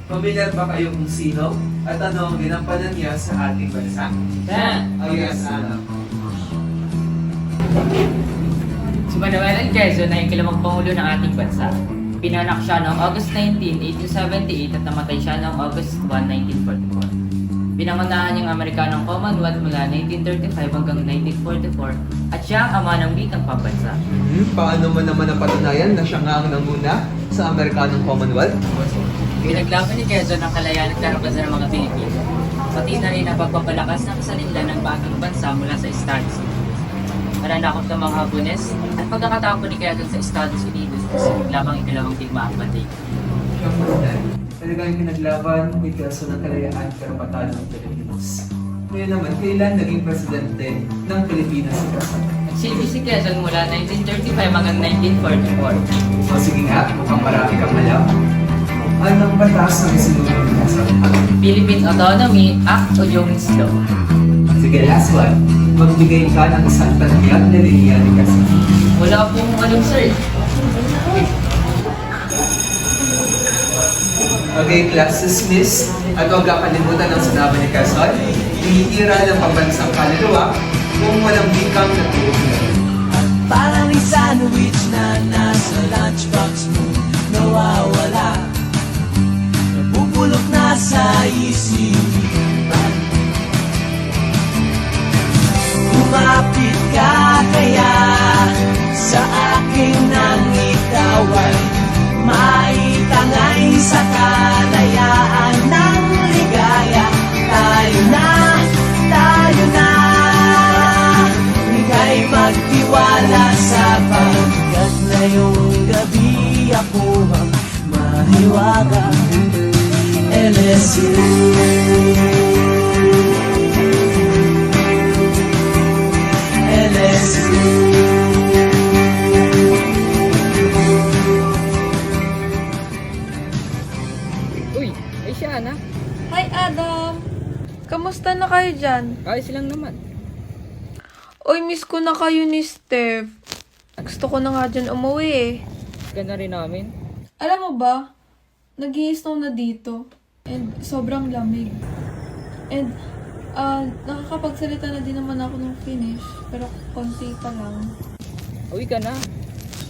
Pamilyar ba kayo kung sino at ano ang ginampanan niya sa ating bansa? Yes, alam. Si Manuel L. Quezon ay ikalawang pangulo ng ating bansa. Pinanak siya noong August 19, 1878 at namatay siya noong August 1, 1944. Pinangunahan niyang Amerikanong Commonwealth mula 1935 hanggang 1944 at siya ang ama ng wikang pambansa. Paano man naman napatunayan na siya nga ang nanguna sa Amerikanong Commonwealth? Pinaglaban ni Quezon ang kalayaan at karapatan ng mga Pilipino, pati na rin ang pagpapalakas ng kasalinlan ng bagong bansa mula sa Estados Unidos. Mananakop ng mga Hapones at pagkakatapon ni Quezon sa Estados Unidos sa lamang ikalawang digmaang pandig. Siyang Manuel, talagang pinaglaban ni Quezon ng kalayaan at karapatan ng Pilipinas. Ngayon naman, kailan naging presidente ng Pilipinas si Quezon? Nagsilbi si Quezon mula 1935 hanggang 1944. O sige nga, mukhang marami kang alam. Anong batas ang isinunod ni Quezon? Philippine Autonomy Act o Jones Law. Sige, last one. Magbigay ka ng isang tanyag na linya ni Quezon. Wala pong alam, sir. Okay, class dismissed. At huwag kakalimutan ang sinabi ni Quezon. Hinihira ng pambansang kaluluwa kung walang bikang natutunan. Parang sandwich na nasa lunchbox mo nawawala, nabubulok na sa isipan. Lumapit ka kaya sa aking nangitawan, maitangay sa kalayaan ng ligaya. Tayo na, tayo na, ika'y magtiwala sa pagkat ngayong gabi ako ang mahiwaga. LSU, LSU. Uy, ay siya na. Hi, Adam! Kamusta na kayo dyan? Ayos lang naman. Uy, miss ko na kayo ni Steph. Gusto ko na nga dyan umuwi eh. Ganda rin namin. Alam mo ba, nag-i-snow na dito. And sobrang lamig. And, nakakapagsalita na din naman ako ng Finnish. Pero konti pa lang. Uwi ka na.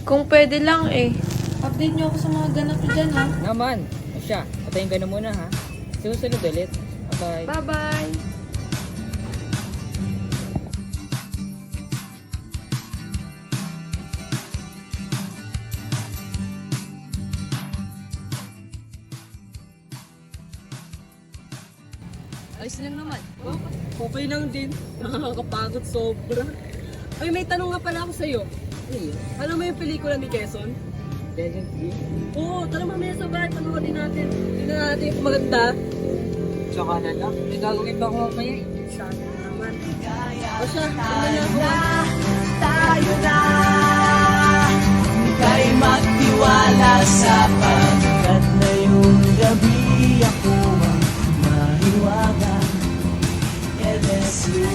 Kung pwede lang eh. Update niyo ako sa mga ganap dyan ha. Naman. O siya, patayin ka na muna ha. Susunod ulit. Bye-bye. Bye-bye! Ayos lang naman. Okay lang din. Nakakapagod sobra. Ay, may tanong nga pala ako sa'yo. Alam mo yung pelikula ni Quezon? Legend Green. Oo, tara mamaya sa bahay, panoorin natin. Tingnan natin kung maganda. Tsaka na lang. May gagawin pa ako mamaya eh. Sana naman. O siya, Tayo tingnan na, na tayo na, ika'y magtiwala sa pagkat ngayong gabi ako ang mahiwaga. LSU.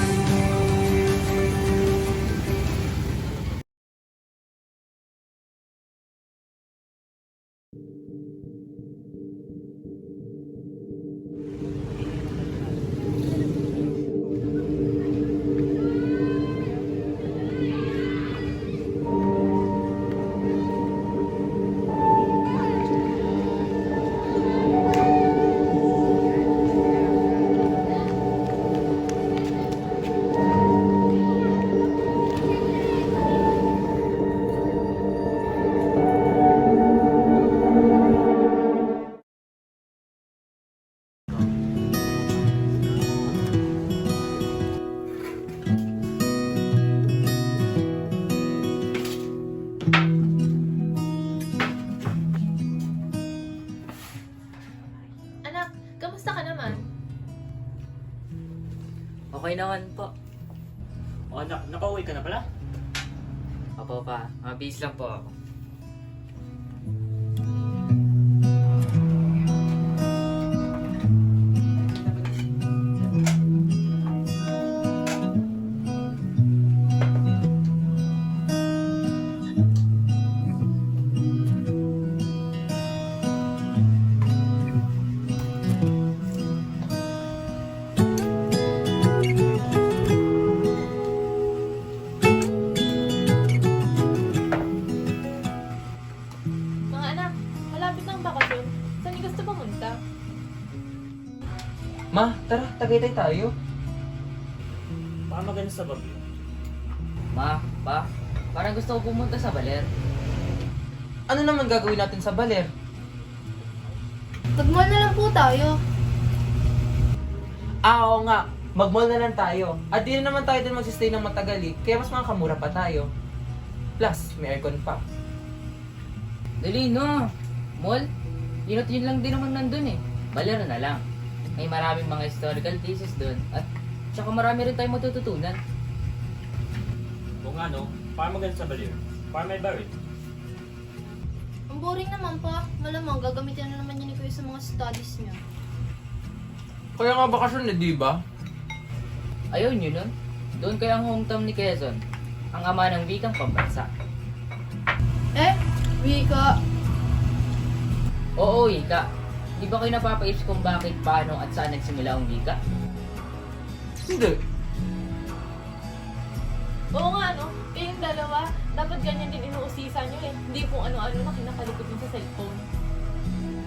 Anak, kamusta ka naman? Okay naman po. O anak, nakauwi ka na pala? Opo pa. Mabis lang po ako. pupunta? Ma, tara, Tagaytay tayo. Baka maganda sa Baguio. Ma, pa, parang gusto ko pumunta sa Baler. Ano naman gagawin natin sa Baler? Mag-mall na lang po tayo. Oo nga, mag-mall na lang tayo. At di na naman tayo din magsistay ng matagal eh, kaya mas makakamura pa tayo. Plus, may aircon pa. Dali no. Mall? Yun lang din naman nandun eh. Baler na lang. May maraming mga historical places doon. At tsaka marami rin tayong matututunan. Kung ano, para maganda sa Balir. Para may barit. Ang boring naman pa. Malamang gagamitin na naman yun ni Kuya sa mga studies niya. Kaya nga bakasyon na, di ba? Ayaw nyo nun? Doon kaya ang hometown ni Quezon. Ang ama ng wikang pambansa. Wika. Oo, wika. Di ba kayo napapaisip kung bakit, paano at saan nagsimula ang wika? Hindi. Oo nga, no? Kayong dalawa, dapat ganyan din inuusisan nyo eh. Hindi kung ano-ano na kinakalikot nyo sa cellphone.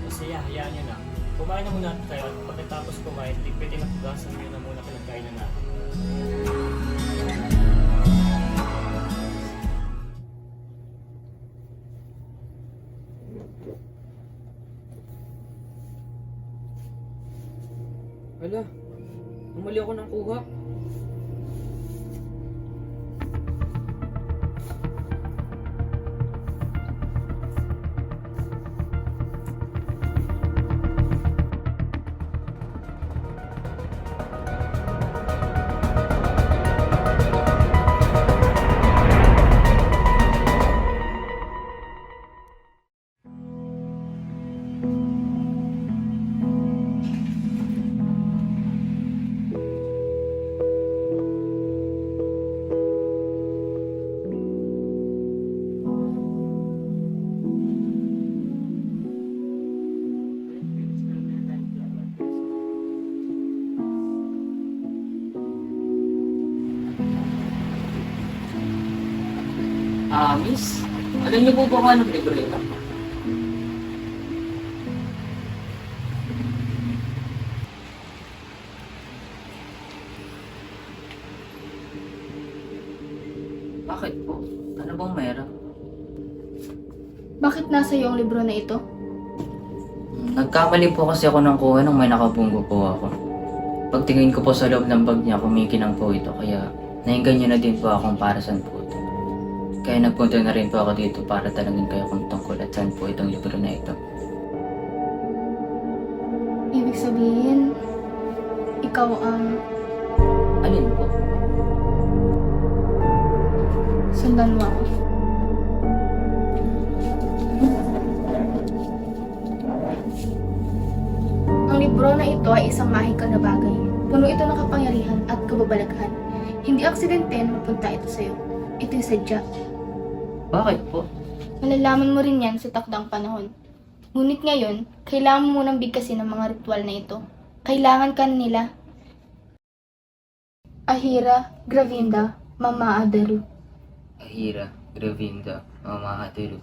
Kasi hayaan nyo na. Kumain na muna tayo at pagkatapos kumain, ligpitin at hugasan nyo na muna pinagkainan natin. Hala, umali ako ng kuha. Miss, alam niyo po ba kung anong libro ito? Bakit po? Ano bang meron? Bakit nasa iyo ang libro na ito? Nagkamali po kasi ako ng kuha nung may nakabunggo po ako. Pagtingin ko po sa loob ng bag niya, kumikinang po ito, kaya nainggan niyo na din po akong para saan po ito. Kaya nagpunta na rin po ako dito para talangin kayo kung tungkol at saan po itong libro na ito. Ibig sabihin, ikaw ang Alin po? sundan mo ako. Ang libro na ito ay isang mahikal na bagay. Puno ito ng kapangyarihan at kababalaghan. Hindi aksidente na mapunta ito sa'yo. Ito'y sadya. Bakit po? Malalaman mo rin yan sa takdang panahon. Ngunit ngayon, kailangan mo munang bigkasin ang mga ritual na ito. Kailangan ka nila. Ahira, Gravinda, Mama Adaru. Ahira, Gravinda, Mama Adaru.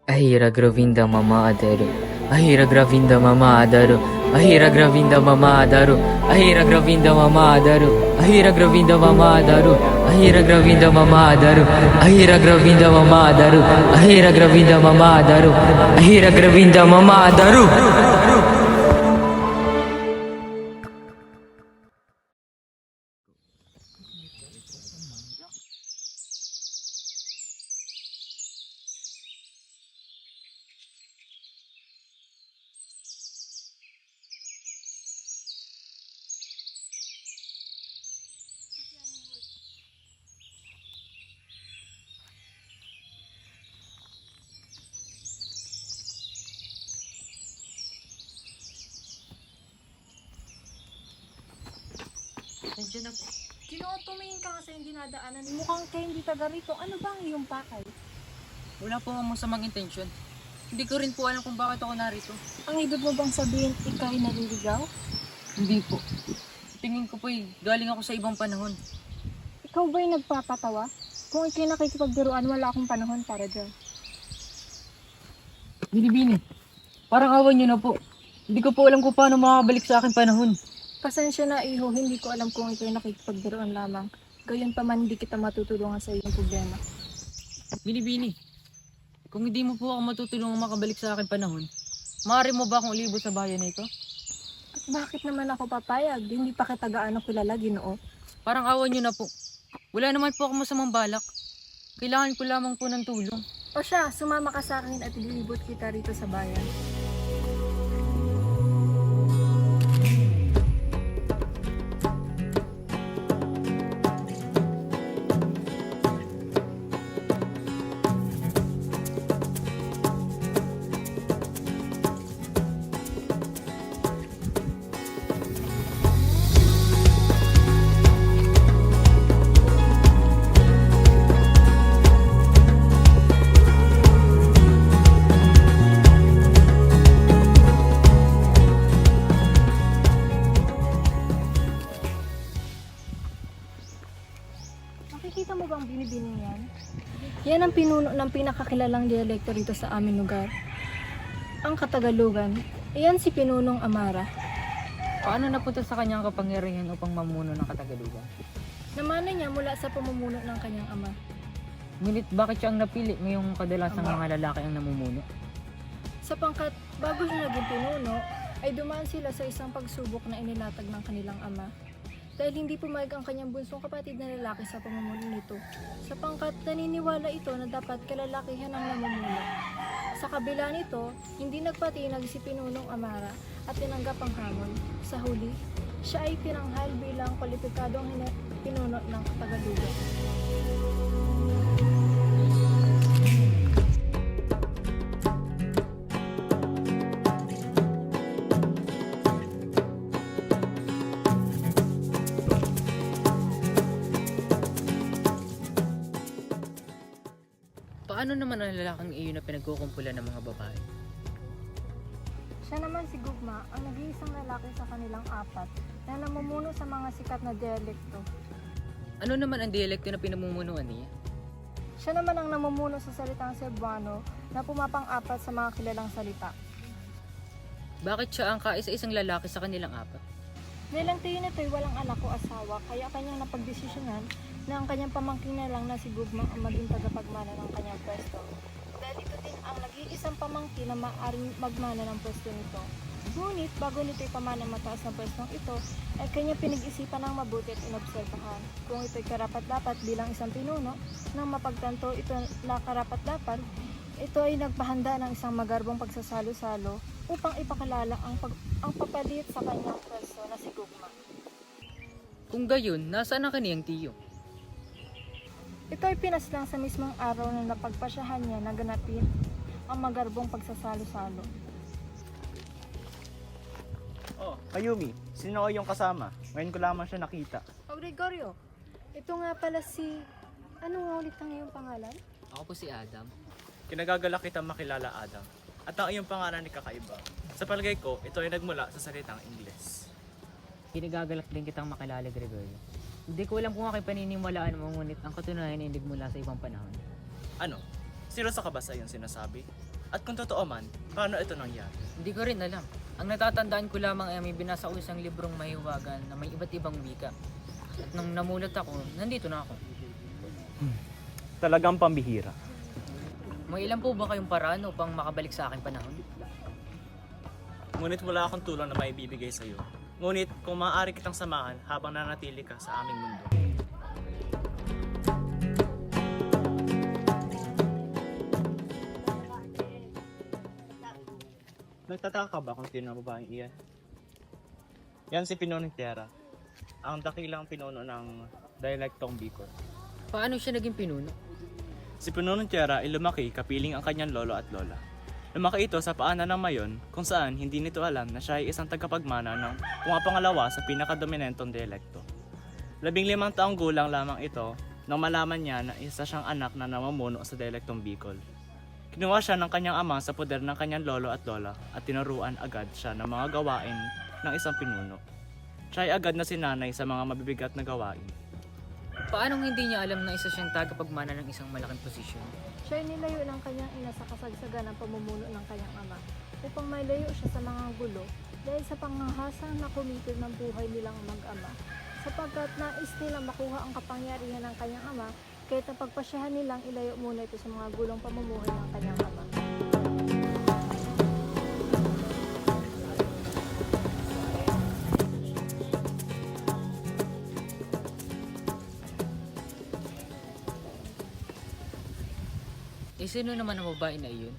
Ahira, Gravinda, Mama Adaru. Ahira, Gravinda, Mama Adaru. Ahira, Gravinda, Mama Adaru. Ahira, Gravinda, Mama Adaru. Ahira, Gravinda, Mama Adaru. Ahira, Gravinda, Mama Adaru. Ahira, Gravinda, Mama Adaru. Ahira, Gravinda, Mama Adaru. Ahira, Gravinda, Mama Adaru. Nandiyan ako. Kino, tumingin ka nga sa yung dinadaanan. Mukhang kayo hindi taga rito. Ano ba ang iyong pakay? Wala po akong masamang intensyon. Hindi ko rin po alam kung bakit ako narito. Ang ibig mo bang sabihin, ikaw ay naliligaw? Hindi po. Tingin ko po galing ako sa ibang panahon. Ikaw ba'y nagpapatawa? Kung ikay nakikipagbiruan, wala akong panahon para dyan. Binibini. Parang awan nyo na po. Hindi ko po alam kung paano makakabalik sa akin panahon. Pasensya na, iho. Hindi ko alam kung ito'y nakikipagbiruan lamang. Gayon pa man, hindi kita matutulungan sa iyong problema. Bini-bini, kung hindi mo po ako matutulungan makabalik sa akin panahon, maaari mo ba akong ulibot sa bayan na ito? At bakit naman ako papayag? Hindi pa kita gaano kilala, Ginoo. Parang awan niyo na po. Wala naman po ako masamang balak. Kailangan ko lamang po ng tulong. O siya, sumama ka sa akin at ilibot kita rito sa bayan. Nakikita mo bang binibini yan? Yan ang pinuno ng pinakakilalang dialekto rito sa aming lugar. Ang Katagalugan. Iyan si Pinunong Amara. Paano napunta sa kanyang kapangyarihan upang mamuno ng Katagalugan? Namana niya mula sa pamumuno ng kanyang ama. Ngunit bakit siya ang napili ngayong kadalasang mga lalaki ang namumuno? Sapangkat bago siya naging pinuno, ay dumaan sila sa isang pagsubok na inilatag ng kanilang ama. Dahil hindi pumayag ang kanyang bunsong kapatid na lalaki sa pamumuno nito. Sapangkat naniniwala ito na dapat kalalakihan ang namumuno. Sa kabila nito, hindi nagpatinag si Pinunong Amara at tinanggap ang hamon. Sa huli, siya ay tinanghal bilang kwalipikadong pinuno ng Katagalugan. Paano naman ang lalaking iyon na pinagkukumpulan ng mga babae? Siya naman si Gugma, ang nag-iisang lalaki sa kanilang apat na namumuno sa mga sikat na dialekto. Ano naman ang dialekto na pinamumunuan niya? Siya naman ang namumuno sa salitang Cebuano na pumapang-apat sa mga kilalang salita. Bakit siya ang kaisa-isang lalaki sa kanilang apat? Nilang tiyo nito'y walang anak o asawa, kaya kanyang napagdesisyonan na ang kanyang pamangkin na lang na si Gugma ang maging tagapagmana ng kanyang pwesto. Dahil ito din ang nag-iisang pamangkin na maaaring magmana ng pwesto nito. Ngunit bago nito'y pamana mataas na pwestong ito, ay kanyang pinag-isipan ng mabuti at inobserbahan. Kung ito'y karapat-dapat bilang isang pinuno, nang mapagtanto ito na karapat-dapat, ito ay nagpahanda ng isang magarbong pagsasalo-salo upang ipakalala ang papalit sa kanyang pwesto na si Gugma. Kung gayon, nasaan ang kaniyang tiyo? Ito ay pinaslang sa mismong araw na napagpasyahan niya na ganapin ang magarbong pagsasalo-salo. Oh, Kayumi, sino ko yung kasama? Ngayon ko lamang siya nakita. Oh, Gregorio, ito nga pala si... Ano nga ulit ang iyong pangalan? Ako po si Adam. Kinagagalak kitang makilala, Adam. At ang iyong pangalan ni kakaiba. Sa palagay ko, ito ay nagmula sa salitang Ingles. Kinagagalak din kitang makilala, Gregorio. Hindi ko alam kung aking paniniwalaan mo, ngunit ang katunayan ay mula sa ibang panahon. Ano? Seryoso ka ba sa iyong sinasabi? At kung totoo man, paano ito nangyari? Hindi ko rin alam. Ang natatandaan ko lamang ay may binasa ko isang librong mahiwagan na may iba't ibang wika. At nang namulat ako, nandito na ako. Talagang pambihira. May ilan po ba kayong paraan upang makabalik sa aking panahon? Ngunit wala akong tulong na maibibigay sa iyo. Ngunit kung maaari kitang samahan habang nanatili ka sa aming mundo. Nagtataka ka ba kung sino ang babaeng iyan? Yan si Pinunong Tiara, ang dakilang pinuno ng dialektong Bicol. Paano siya naging pinuno? Si Pinunong Tiara ay lumaki kapiling ang kanyang lolo at lola. Lumaki ito sa paanan ng Mayon kung saan hindi nito alam na siya ay isang tagapagmana ng pumapangalawa sa pinakadominantong dialekto. 15 taong gulang lamang ito nang malaman niya na isa siyang anak na namumuno sa dialektong Bicol. Kinuha siya ng kanyang ama sa poder ng kanyang lolo at lola at tinuruan agad siya ng mga gawain ng isang pinuno. Siya ay agad na sinanay sa mga mabibigat na gawain. Paanong hindi niya alam na isa siyang tagapagmana ng isang malaking posisyon? Siya ay nilayo ng kanyang ina sa kasagsagan ng pamumuno ng kanyang ama. upang malayo siya sa mga gulo dahil sa panghahasang na kumitil ng buhay nilang mag-ama. Sapagkat nais nilang makuha ang kapangyarihan ng kanyang ama, kahit napagpasyahan nilang ilayo muna ito sa mga gulong pamumuhay ng kanyang ama. Sino naman ang babae na iyon?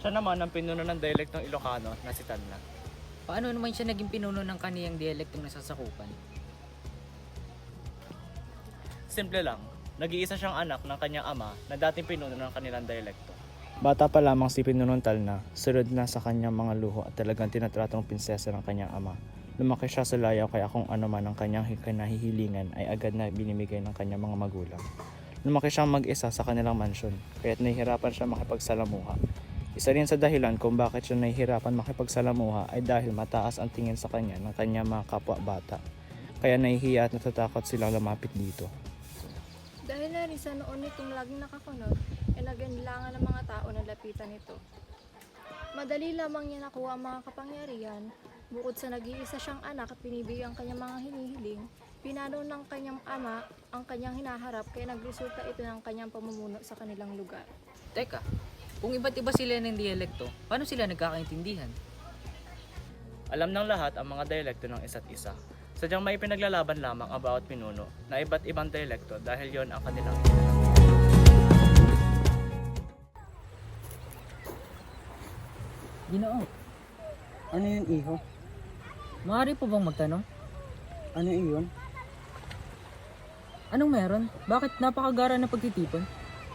Siya naman ang pinuno ng dialektong Ilocano na si Tanna. Paano naman siya naging pinuno ng kaniyang dialektong nasasakupan? Simple lang, nag-iisa siyang anak ng kanyang ama na dating pinuno ng kanilang dialekto. Bata pa lamang si Pinunong Talna, sunod na sa kanyang mga luho at talagang tinatratong prinsesa ng kanyang ama. Lumaki siya sa layaw kaya kung ano man ang kanyang kinahihilingan ay agad na binimigay ng kanyang mga magulang. Lumaki siyang mag-isa sa kanilang mansyon, kaya't nahihirapan siya makipagsalamuha. Isa rin sa dahilan kung bakit siya nahihirapan makipagsalamuha ay dahil mataas ang tingin sa kanya ng kanyang mga kapwa-bata. Kaya nahihiya at natatakot silang lumapit dito. Dahil na rin sa noon nitong laging nakakunot, ay nagandlangan ng mga tao na lapitan nito. Madali lamang niya nakuha ang mga kapangyarihan, bukod sa nag-iisa siyang anak at pinibigyan ang kanyang mga hinihiling, pinano ng kanyang ama ang kanyang hinaharap kaya nagresulta ito ng kanyang pamumuno sa kanilang lugar. Teka, kung iba't iba sila ng dialekto, paano sila nagkakaintindihan? Alam ng lahat ang mga dialekto ng isa't isa. Sadyang may pinaglalaban lamang ang bawat pinuno na iba't ibang dialekto dahil yon ang kanilang Ginoo, Ano yun, iho? maaari po bang magtanong? Ano yun? Anong meron? Bakit napakagara na pagtitipon?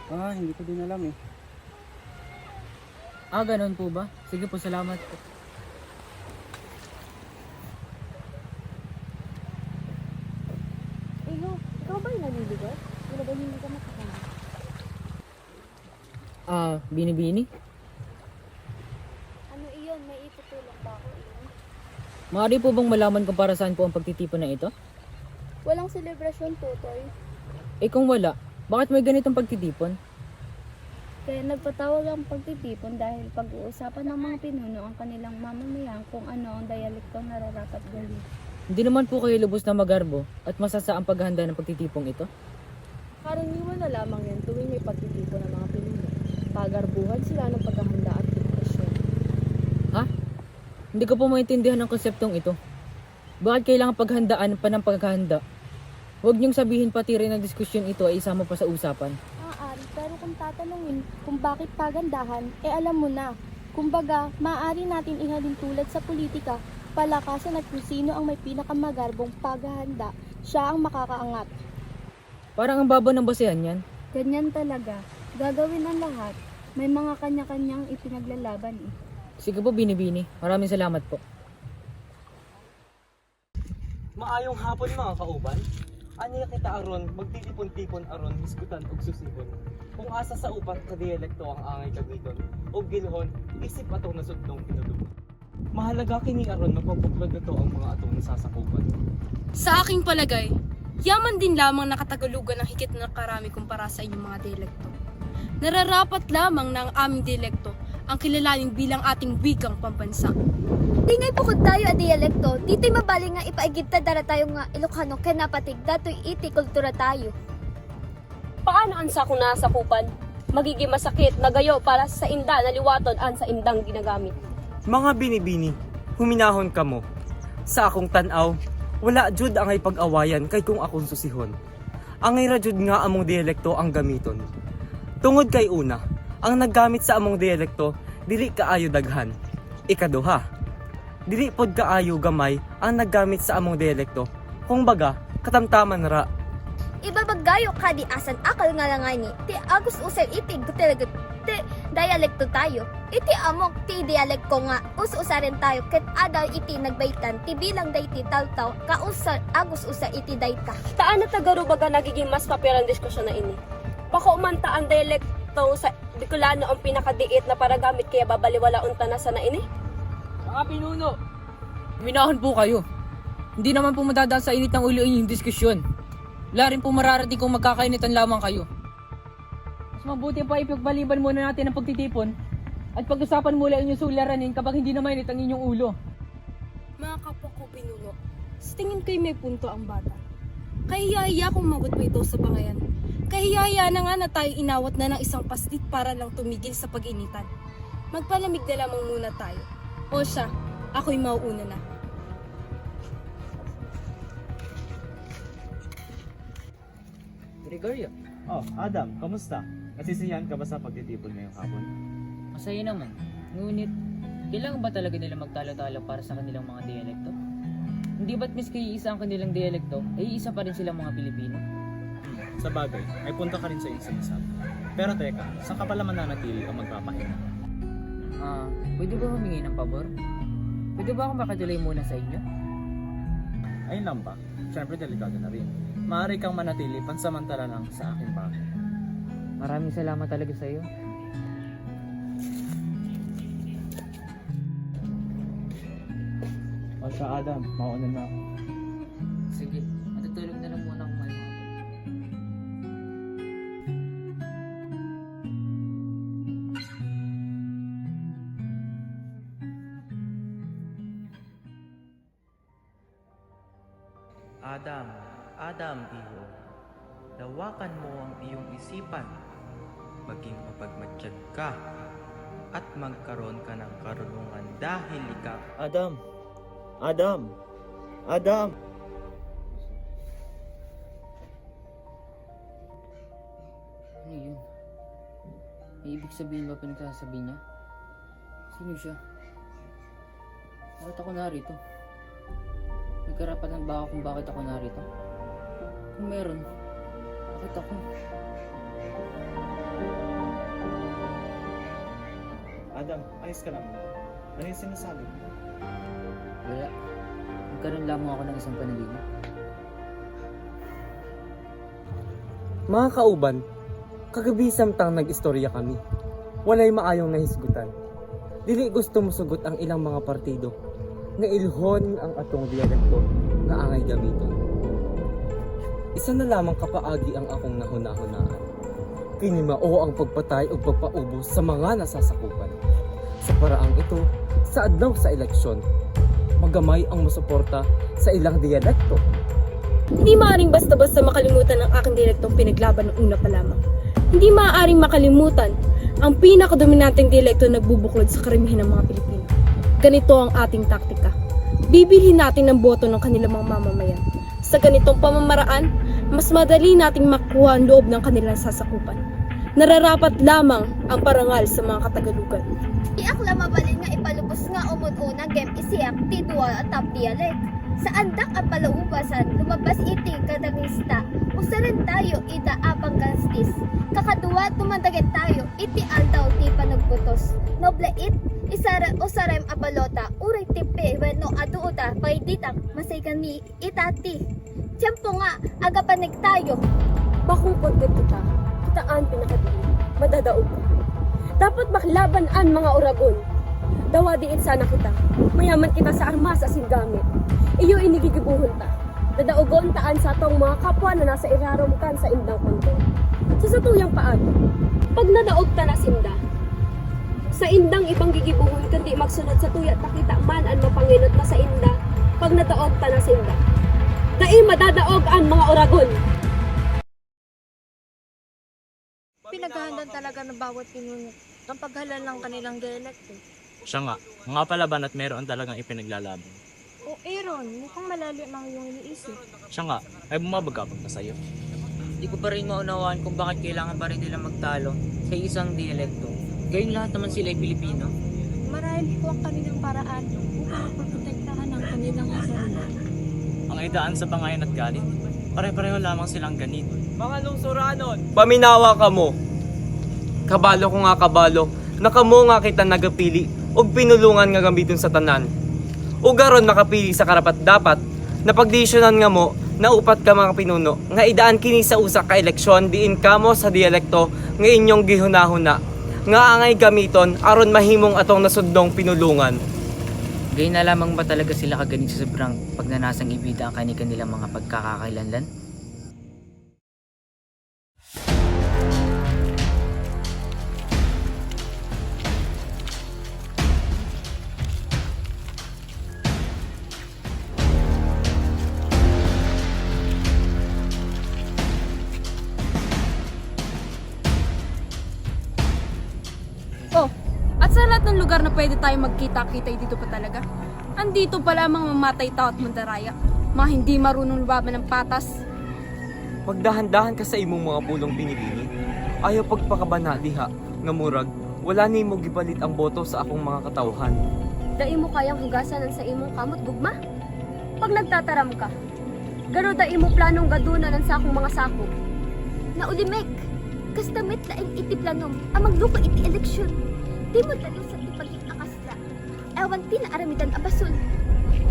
Hindi ko din alam eh. Ganun po ba? Sige po, salamat po. Iho, ikaw ba yung naliligaw? Wala ba hindi ka makakala? Bini-bini? Ano iyon? May itutulong ba ako iyon? Maaari po bang malaman kung para saan po ang pagtitipon na ito? Walang selebrasyon, Tutoy. Kung wala, bakit may ganitong pagtitipon? Kaya nagpatawag ang pagtitipon dahil pag-uusapan ng mga pinuno ang kanilang mamamayan kung ano ang dialektong nararapat gawin. Hindi naman po kayo lubos na magarbo at masasa ang paghahanda ng pagtitipong ito? Karaniwan na lamang yan tuwing may pagtitipon ng mga pinuno. Pagarbuhan sila ng paghahanda at dekorasyon. Ha? Hindi ko po maintindihan ang konseptong ito. Bakit kailangan paghandaan pa ng paghahanda? Huwag niyong sabihin pati rin ang diskusyon ito ay isama pa sa usapan. Maaari, pero kung tatanungin kung bakit pagandahan, alam mo na. Kumbaga, maaari natin ihalin tulad sa politika, palakasan at kung sino ang may pinakamagarbong paghahanda, siya ang makakaangat. Parang ang baba ng basehan yan. Ganyan talaga. Gagawin ang lahat. May mga kanya-kanyang ipinaglalaban eh. Sige po, Bini-Bini. Maraming salamat po. Maayong hapon mga kauban. Aniya kita aron, magtitipon-tipon aron, hisgutan og susihon. Kung asa sa upat ka dialekto ang angay kagniton, o ginuhon, isip atong nasudnong pinudumon. Mahalaga kini aron mapabuklod na to ang mga atong nasasakupan. Sa aking palagay, yaman din lamang nakatagalugan ang higit na karami kumpara sa inyong mga dialekto. Nararapat lamang na ang aming dialekto ang kilalanin bilang ating wikang pambansa. Di ngay pukod tayo a dialekto, dito'y mabaling nga ipaigid ta dara tayo nga Ilocano kaya napatig dato'y iti kultura tayo. Paano ansa kung nasakupan? Magiging masakit na gayo para sa inda na liwaton an sa indang ginagamit. Mga bini-bini, huminahon ka mo. Sa akong tanaw, wala jud ang ay pag-awayan kay kung akong susihon. Angay ra jud nga among dialekto ang gamiton. Tungod kay una, ang naggamit sa among dialekto dili kaayo daghan. Ikaduha, dili pod kaayo gamay ang naggamit sa among dialekto. Kung baga, katamtaman ra. Ibabagayo ka di asan akal nga lang ni, ti agus usel itig talaga ti dialekto tayo. Iti amok ti dialekto nga us-usa rin tayo ket adaw iti nagbaitan ti bilang dayti taltaw ka usa agus usa iti dayta. Taan na tagarubaga nagiging mas papirang diskusyon na ini. Bako umanta ang dialekto sa Bicolano ang pinakadiit na paragamit kaya babaliwala unta na sa na ini. Mga pinuno, minahon po kayo. Hindi naman po madadaan sa init ng ulo inyong diskusyon. Wala rin po mararating kung magkakainitan lamang kayo. Mas mabuti pa ipagbaliban muna natin ang pagtitipon at pag-usapan mula inyong suliranin kapag hindi na mainit ang inyong ulo. Mga kapwa ko pinuno, sa tingin ko'y may punto ang bata. Kahihiya kung magot pa ito sa bangayan. Kahihiya na nga na tayo inawat na ng isang paslit para lang tumigil sa pag-initan. Magpalamig na lamang muna tayo. O siya, ako'y mauuna na. Gregorio, Oh, Adam, kamusta? Nasisiyahan ka ba sa pagtitipon ngayong hapon? masaya naman. Ngunit, kailangan ba talaga nila magtalo-talo para sa kanilang mga dialekto? Hindi ba't miski iisa ang kanilang dialekto, ay isa pa rin silang mga Pilipino? Sa bagay, may punta ka rin sa iyong sinasabi. Pero teka, saan ka pala mananatili o magpapahinga? Pwede ba humingi ng pabor? Pwede ba akong makatuloy muna sa inyo? Ayun lang ba? Siyempre delikado na rin. Maaari kang manatili pansamantala lang sa aking bahay. Maraming salamat talaga sa iyo. O siya, Adam, mauna na ako. Sige, matutulog na lang muna ako ngayon. Adam, iho, lawakan mo ang iyong isipan, maging mapagmatsyag ka, at magkaroon ka ng karunungan dahil ikaw. Adam! Ano yun? May ibig sabihin ba pinagsasabi niya? Sino siya? Bakit ako narito? May karapatan ba ako kung bakit ako narito? Kung meron, bakit ako? Adam, ayos ka lang. Ano yung sinasabi mo? Wala. Nagkaroon lamang ako ng isang panaginip. Mga kauban, kagabi samtang nag-istorya kami. Walay maayong nahisgutan. Dili gusto musugot ang ilang mga partido nga ilhon ang atong dialekto nga angay gamiton. Isa na lamang kapaagi ang akong nahuna-hunaan. Kini mao ang pagpatay o pagpaubos sa mga nasasakupan. Sa paraang ito, sa adlaw sa eleksyon, magamay ang musuporta sa ilang dialekto. Hindi maaaring basta-basta makalimutan ang aking dialektong pinaglaban ng una pa lamang. Hindi maaaring makalimutan ang pinakadominanteng dialekto na nagbubuklod sa karamihan ng mga Pilipino. Ganito ang ating taktika. Bibilhin natin ng boto ng kanilang mga mamamayan. Sa ganitong pamamaraan, mas madali nating makuha ang loob ng kanilang sasakupan. Nararapat lamang ang parangal sa mga Katagalugan. Iakla mabalin nga ipalubos nga umod-una game isiyak ti dual at top dialect. Sa andak ang palaubasan, lumabas iti kadagista. Usaran tayo ita apang gastis. Kakaduwa tumandaget tayo iti aldaw ti panagbutos. Noblait isara usarem abalota uray tipe wenno aduuta paiditang masaygan ni itati. Tiyempo nga agapanig tayo. Bakong kontent kitaan pinakadili, madadaog ka. Dapat maklaban ang mga oragon. Dawadiin sana kita, mayaman kita sa armas asin gamit. Iyo inigigibuhon ta. Dadaogon taan sa tong mga kapwa na nasa irarom kan sa indang konto. Sa satuyang paano, pag nadaog ta na sinda, sa indang ibang gigibuhon kundi magsunod sa tuyat nakita man ang mapanginot na sa inda, pag nadaog ta na sinda. Dai madadaog ang mga oragon. Pinaghahandaan talaga ng bawat pinuno ang paghalal ng kanilang dialekto. Siya nga palaban at meron talagang ipinaglalaban. O Aaron, mukhang malalim ang iyong iniisip. Siya nga, ay bumabagabag na sa'yo. Hindi ko pa rin maunawaan kung bakit kailangan pa rin nila magtalo sa isang dialekto. Gayong lahat naman sila ay Pilipino. Marahil ito ang kanilang paraan upang maprotektahan ang kanilang sarili. Ang idaan sa bangayan at galit, pare-pareho lamang silang ganit. Mga lungsuranon, paminawa ka mo. Kabalo ko nga kabalo, na kamo nga kita nagapili og pinulungan nga gamiton sa tanan. O garon makapili sa karapat dapat na pagdesisyonan nga mo na upat ka mga pinuno nga idaan kini sa usa ka eleksyon diin kamo sa dialekto nga inyong gihunahuna nga angay gamiton aron mahimong atong nasudnong pinulungan. Gayun na lamang ba talaga sila kaganit sa sobrang pagnanasang ibida ang kanilang mga pagkakakailanlan? lugar na pwede tayo magkita-kita dito pa talaga? Andito pa lamang mamatay tao at mandaraya. Mga hindi marunong lumaban ng patas. Magdahan-dahan ka sa imong mga pulong binibini. Ayaw pagpakabana diha, nga murag, wala ni mo gibalit ang boto sa akong mga katawhan. Dai mo kayang hugasan sa imong kamot gugma? Pag nagtataram ka, gano dai mo planong gadunanan sa akong mga sako? Naulimek, kastamit laing iti planom, amang lupa iti eleksyon. Di mo dali sa ipaging akasla. Ewan ti na aramidan abasul.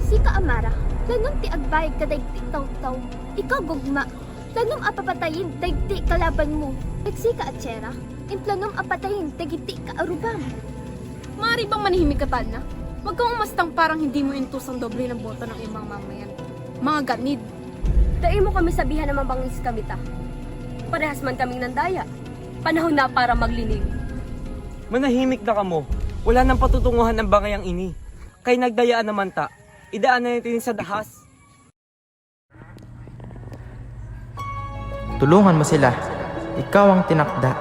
Sika amara, planom ti agbayag ka daigti taw-taw. Ikaw gugma, planom apapatayin daigti kalaban mo. Nagsika at tsera, implanom apatayin daigti ka arubam. Maaari bang manahimik ka na? Huwag kang umastang parang hindi mo intusang doble ng boto ng ibang mamayan. Mga ganid. Dai mo kami sabihan na mabangis kami ta. Parehas man kaming nandaya. Panahon na para maglining. Manahimik na ka mo. Wala nang patutunguhan ng bangayang ini. Kay nagdayaan naman ta. Idaan na natin sa dahas. Tulungan mo sila. Ikaw ang tinakda.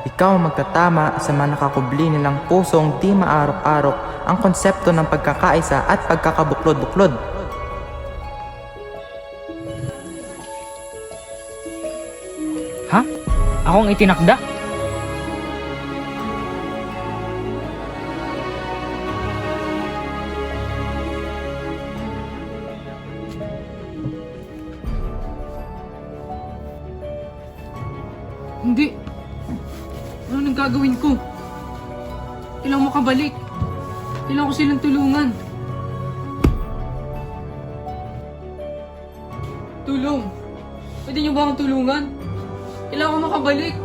Ikaw ang magtatama sa mga nakakubli nilang pusong di maarok-arok ang konsepto ng pagkakaisa at pagkakabuklod-buklod. Ha? Akong itinakda? Hindi. Ano nang gagawin ko? Kailangan makabalik. Kailangan ko silang tulungan. Tulong. Pwede niyo ba akong tulungan? Kailangan ko makabalik.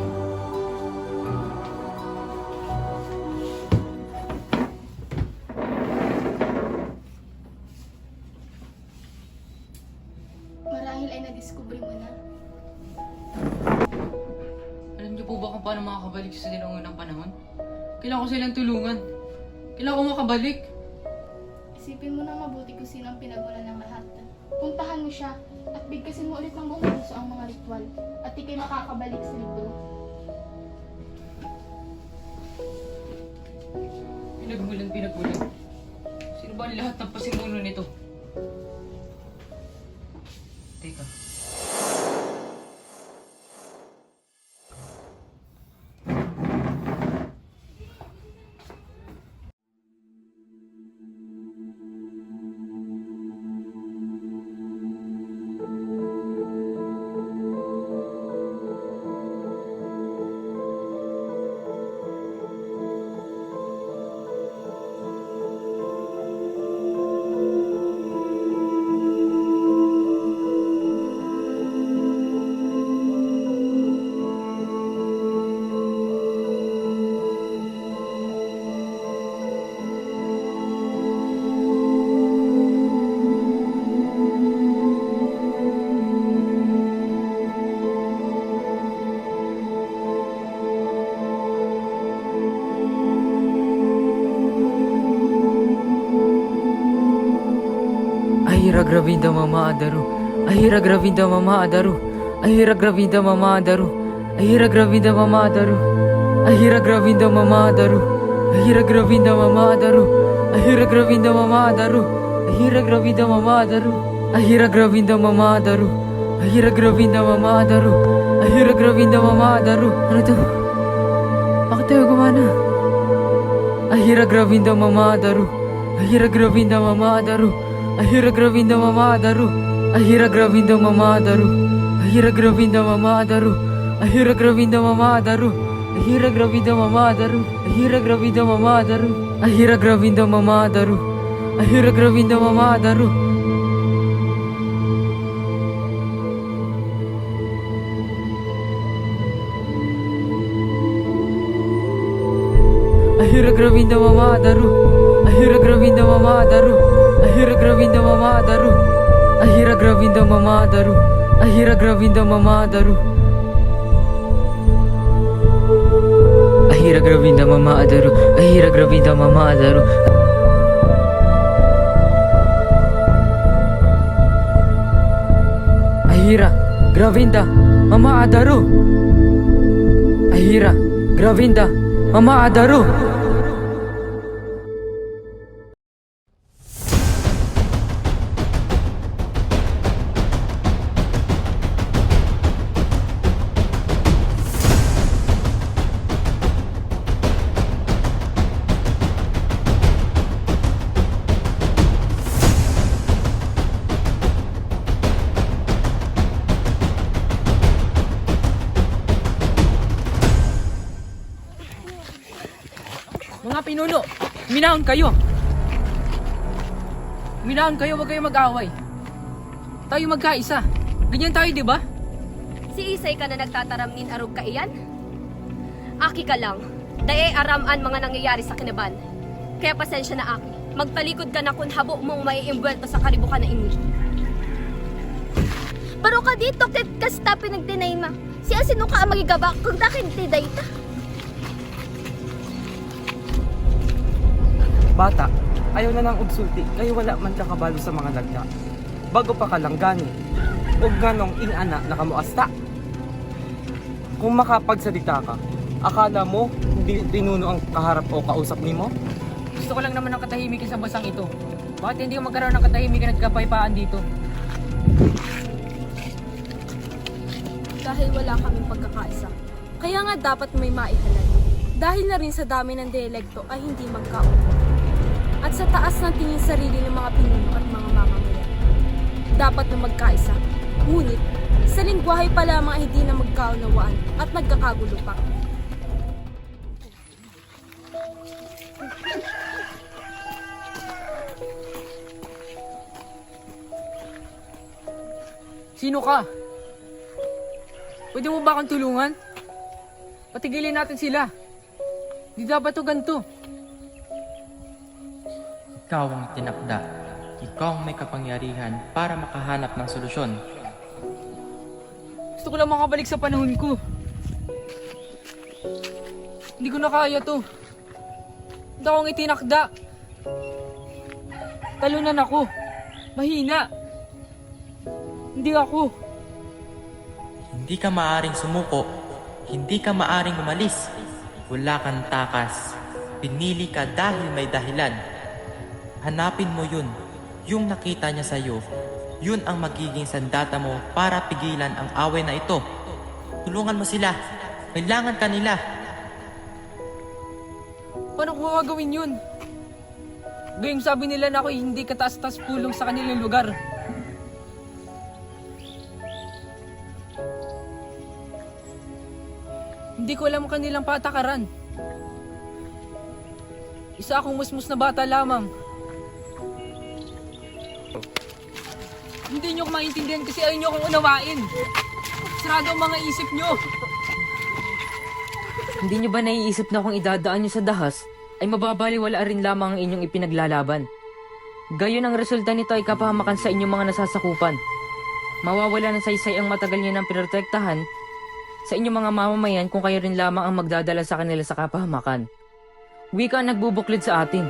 Marahil ay nadiskubre mo na. Alam niyo po ba kung paano makakabalik sa sinungunang panahon? Kailangan ko silang tulungan. Kailangan ko makabalik. Isipin mo na mabuti kung sino ang pinagmulan ng lahat. Puntahan mo siya at bigkasin mo ulit ng buong puso ang mga ritual at ikay makakabalik sa libro. Pinagmulan. Sino ba ang lahat ng pasimuno nito? Teka. Ahira gravinda mama adaru. Ahira gravinda mama adaru. Ahira gravinda mama adaru. Ahira gravinda mama adaru. Ahira gravinda mama adaru. Ahira gravinda mama adaru. Ahira gravinda mama adaru. Ahira gravinda mama adaru. Ahira gravinda mama adaru. Ahira gravinda mama adaru. Ahira gravinda mama adaru. Ano to? Bakit tayo gumana? Ahira gravinda mama adaru. Ahira gravinda mama adaru. Ahira gravinda mama adaru. Ahira gravinda mama adaru. Ahira gravinda mama adaru. Ahira gravinda mama adaru. Ahira gravinda mama adaru. Ahira gravinda mama adaru. Ahira gravinda mama adaru. Ahira gravinda mama adaru. Ahira gravinda mama adaru. Ahira gravinda mama adaru. Ahira gravinda mama adaru. Ahira gravinda mama adaru. Ahira gravinda mama adaru. Ahira gravinda mama adaru. Ahira gravinda mama adaru. Ahira gravinda mama adaru. Ahira gravinda mama adaru. pinuno! Minahon kayo! Minahon kayo, huwag kayo mag-away. Tayo magkaisa. Ganyan tayo, di ba? Si Isay ka na nagtataramnin arog ka iyan? Aki ka lang. Dae araman mga nangyayari sa kinaban. Kaya pasensya na aki. Magtalikod ka na kung habo mong maiimbwelto sa kalibukan na ini. Pero ka dito, ket kasta pinagdinay ma. Siya sino ka ang magigaba kung dakin ti dayta? Bata, ayaw na ng ugsulti, kayo wala man kakabalo sa mga lagda. Bago pa ka lang gani, ug ganong ingana nakamuasta. Kung makapagsalita ka, akala mo hindi pinuno ang kaharap o kausap nimo? Gusto ko lang naman ng katahimikan sa bansang ito. Bakit hindi ko magkaroon ng katahimikan at kapayapaan dito? Dahil wala kaming pagkakaisa. Kaya nga dapat may maihalal. Dahil na rin sa dami ng dialekto ay hindi magkauno. At sa taas ng tingin sarili ng mga pinuno at mga mamamayan. Dapat na magkaisa. Ngunit, sa lingwahe pa lamang ay hindi na magkaunawaan at nagkakagulo pa. Sino ka? Pwede mo ba akong tulungan? Patigilin natin sila. Di dapat to ganito. Ikaw ang tinakda. Ikaw ang may kapangyarihan para makahanap ng solusyon. Gusto ko lang makabalik sa panahon ko. Hindi ko na kaya to. Hindi akong itinakda. Talunan ako. Mahina. Hindi ako. Hindi ka maaring sumuko. Hindi ka maaring umalis. Wala kang takas. Pinili ka dahil may dahilan. Hanapin mo yun. Yung nakita niya sa'yo, yun ang magiging sandata mo para pigilan ang away na ito. Tulungan mo sila. Kailangan ka nila. Paano ko gagawin yun? Gayong sabi nila na ako hindi kataas-taas pulong sa kanilang lugar. Hindi ko alam ang kanilang patakaran. Isa akong musmus na bata lamang. Hindi nyo ko maintindihan kasi ayaw nyo akong unawain. Sarado ang mga isip nyo. Hindi nyo ba naiisip na kung idadaan nyo sa dahas, ay mababaliwala rin lamang ang inyong ipinaglalaban? Gayon ang resulta nito ay kapahamakan sa inyong mga nasasakupan. Mawawala ng saysay ang matagal nyo ng pinrotektahan sa inyong mga mamamayan kung kayo rin lamang ang magdadala sa kanila sa kapahamakan. Wika ang nagbubuklod sa atin.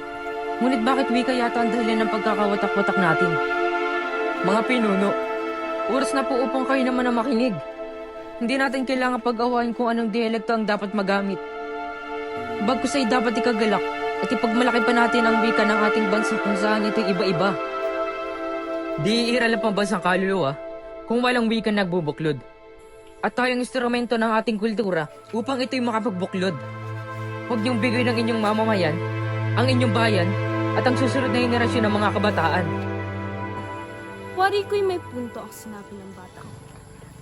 Ngunit bakit wika yata ang dahilan ng pagkakawatak-watak natin? Mga pinuno, oras na po upang kayo naman ang makinig. Hindi natin kailangan pag-awain kung anong dialekto ang dapat magamit. Bagkus ay dapat ikagalak at ipagmalaki pa natin ang wika ng ating bansa kung saan ito iba-iba. Di iirala pang bansang kaluluwa kung walang wika nagbubuklod. At tayong instrumento ng ating kultura upang ito'y makapagbuklod. Huwag niyong bigay ng inyong mamamayan, ang inyong bayan, at ang susunod na henerasyon ng mga kabataan. Wari ko'y may punto ang sinabi ng bata.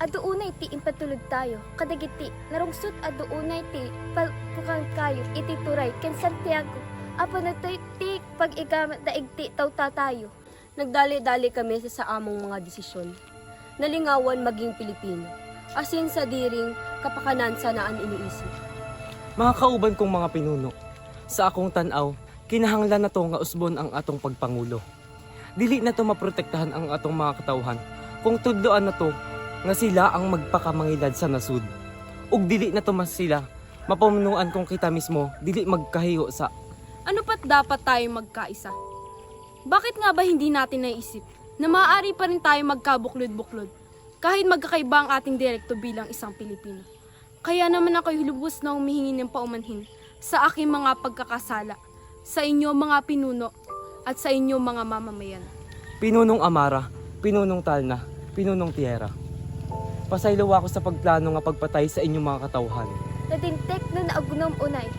Aduunay ti impatulog tayo, kadagiti, narungsot aduunay ti, palpukan kayo, iti turay, ken Santiago, apo na ti pag-igamat daig ti tawta tayo. Nagdali-dali kami sa among mga desisyon. Nalingawan maging Pilipino. Asin sa diring kapakanan sa naan iniisip. Mga kauban kong mga pinuno, sa akong tanaw, kinahanglan na to nga usbon ang atong pagpangulo. Dili na to maprotektahan ang atong mga katawhan kung tudloan na to nga sila ang magpakamangilad sa nasud. Ug dili na to mas sila mapamunuan kung kita mismo dili magkahiyo sa. Ano pat dapat tayo magkaisa? Bakit nga ba hindi natin naisip na maaari pa rin tayo magkabuklod-buklod kahit magkakaiba ang ating dialekto bilang isang Pilipino? Kaya naman ako'y lubos na humihingi ng paumanhin sa aking mga pagkakasala, sa inyo mga pinuno at sa inyo mga mamamayan. Pinunong Amara, Pinunong Talna, Pinunong Tierra. Pasaylo ako sa pagplano nga pagpatay sa inyong mga katawhan. Nadintek na naagnom unay.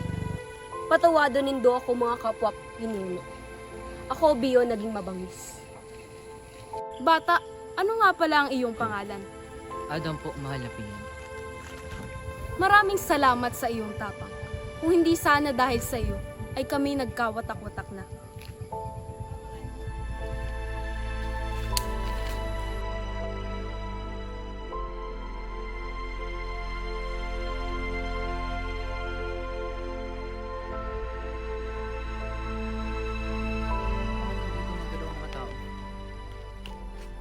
Patawado nindo ako mga kapwa pinuno. Ako biyo naging mabangis. Bata, ano nga pala ang iyong pangalan? Adam po, mahal na pinuno. Maraming salamat sa iyong tapang. Kung hindi sana dahil sa iyo, ay kami nagkawatak-watak na.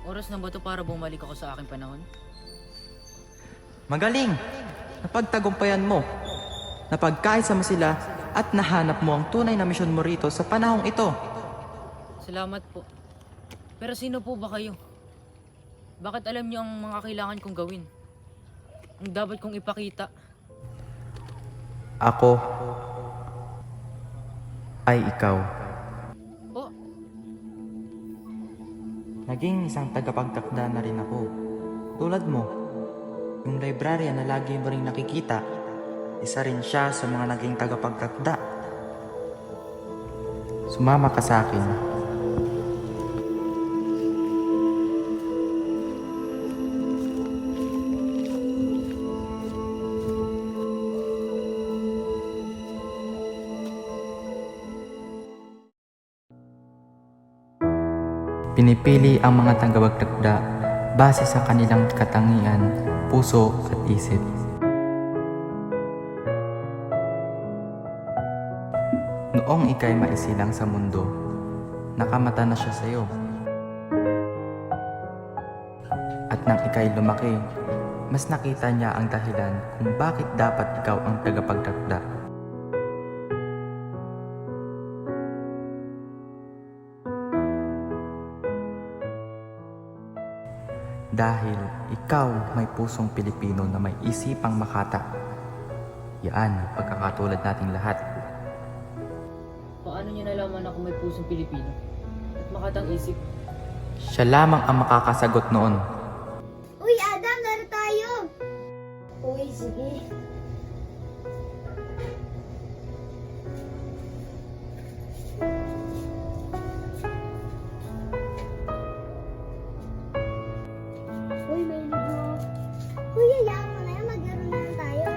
Oras na ba ito para bumalik ako sa aking panahon? Magaling! Napagtagumpayan mo. Napagkaisa mo sila at nahanap mo ang tunay na misyon mo rito sa panahong ito. Salamat po. Pero sino po ba kayo? Bakit alam niyo ang mga kailangan kong gawin? Ang dapat kong ipakita? Ako ay ikaw. Oh, Naging isang tagapagtakda na rin ako. Tulad mo, yung librarian na lagi mo ring nakikita, isa rin siya sa mga naging tagapagtakda. Sumama ka sa akin. Pinipili ang mga tagapagtakda base sa kanilang katangian, puso at isip. Noong ika'y maisilang sa mundo, nakamata na siya sa iyo. At nang ika'y lumaki, mas nakita niya ang dahilan kung bakit dapat ikaw ang tagapagtakda. Dahil ikaw may pusong Pilipino na may isipang makata. Yan, pagkakatulad nating lahat. paano niyo nalaman ako may pusong Pilipino? At makatang isip? Siya lamang ang makakasagot noon. Uy, Adam, laro tayo! Uy, sige. Uy, may libro. Uy, hayaan mo na yan. Maglaro na lang tayo.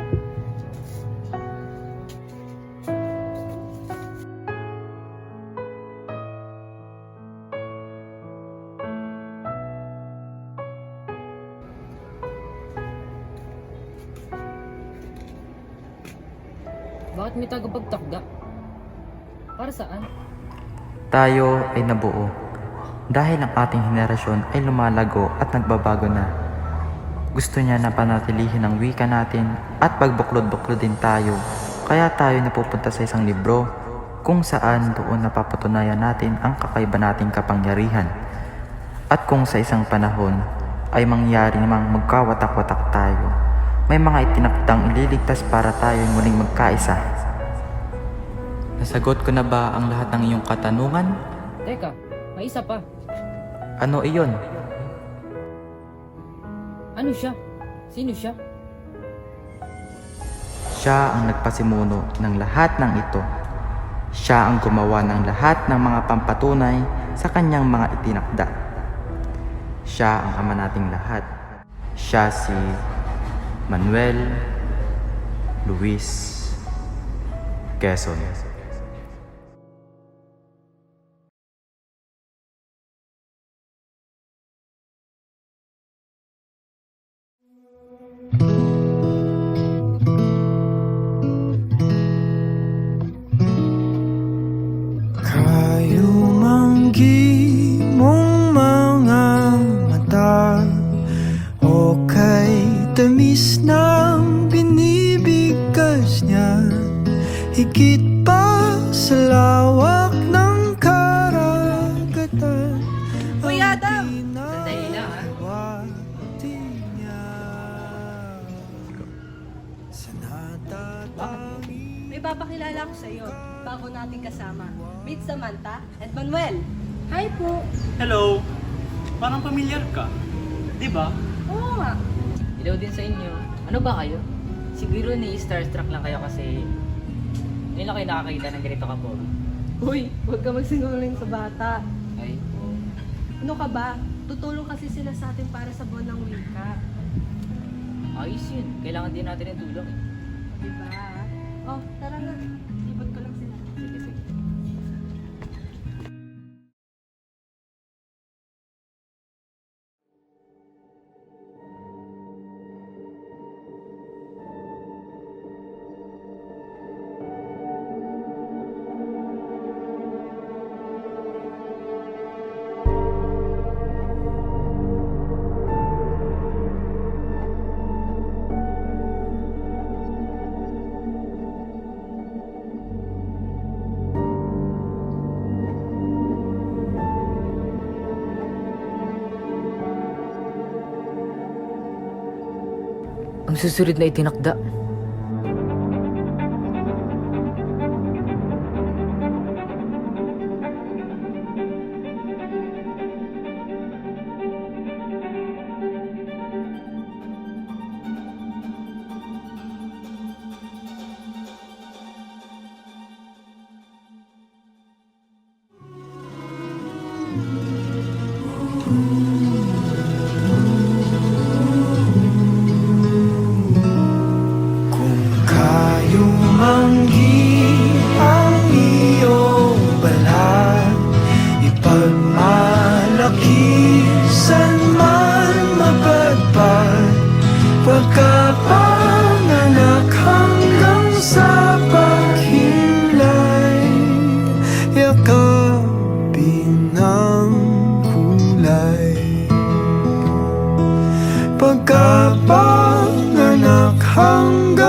Bakit may tagapagtakda? Para saan? Tayo ay nabuo dahil ang ating henerasyon ay lumalago at nagbabago na. Gusto niya na panatilihin ang wika natin at pagbuklod-buklod din tayo. Kaya tayo napupunta sa isang libro kung saan doon napapatunayan natin ang kakaiba nating kapangyarihan. At kung sa isang panahon ay mangyari namang magkawatak-watak tayo, may mga itinakdang ililigtas para tayo muling magkaisa. Nasagot ko na ba ang lahat ng iyong katanungan? Teka, may isa pa. Ano iyon? Ano siya? Sino siya? Siya ang nagpasimuno ng lahat ng ito. Siya ang gumawa ng lahat ng mga pampatunay sa kanyang mga itinakda. Siya ang ama nating lahat. Siya si Manuel Luis Quezon. Kayumanggi mong mga mata, o kay tamis ng binibigkas niya, higit pa sa lawak ng karagatan. Uy, Adam! Sandali lang, ha? May papakilala ko sa iyo. Bago natin kasama. Meet Samantha and Manuel. Hi po! Hello! Parang pamilyar ka. Di ba? Oo nga. Hello din sa inyo. Ano ba kayo? Siguro ni-starstruck lang kayo kasi ngayon lang kayo nakakita ng ganito ka po. Uy, huwag ka magsinungaling sa bata. Ay, Ano ka ba? Tutulong kasi sila sa atin para sa buwan ng wika. ayos yun. Kailangan din natin ng tulong. Diba? Oh, tara na. Ibot ko lang sila. Sige, sige. ang susunod na itinakda. Kayumanggi ang iyong balat, ipagmalaki san man mapadpad, pagkapanganak hanggang sa paghimlay, yakapin ang kulay. Pagkapanganak hanggang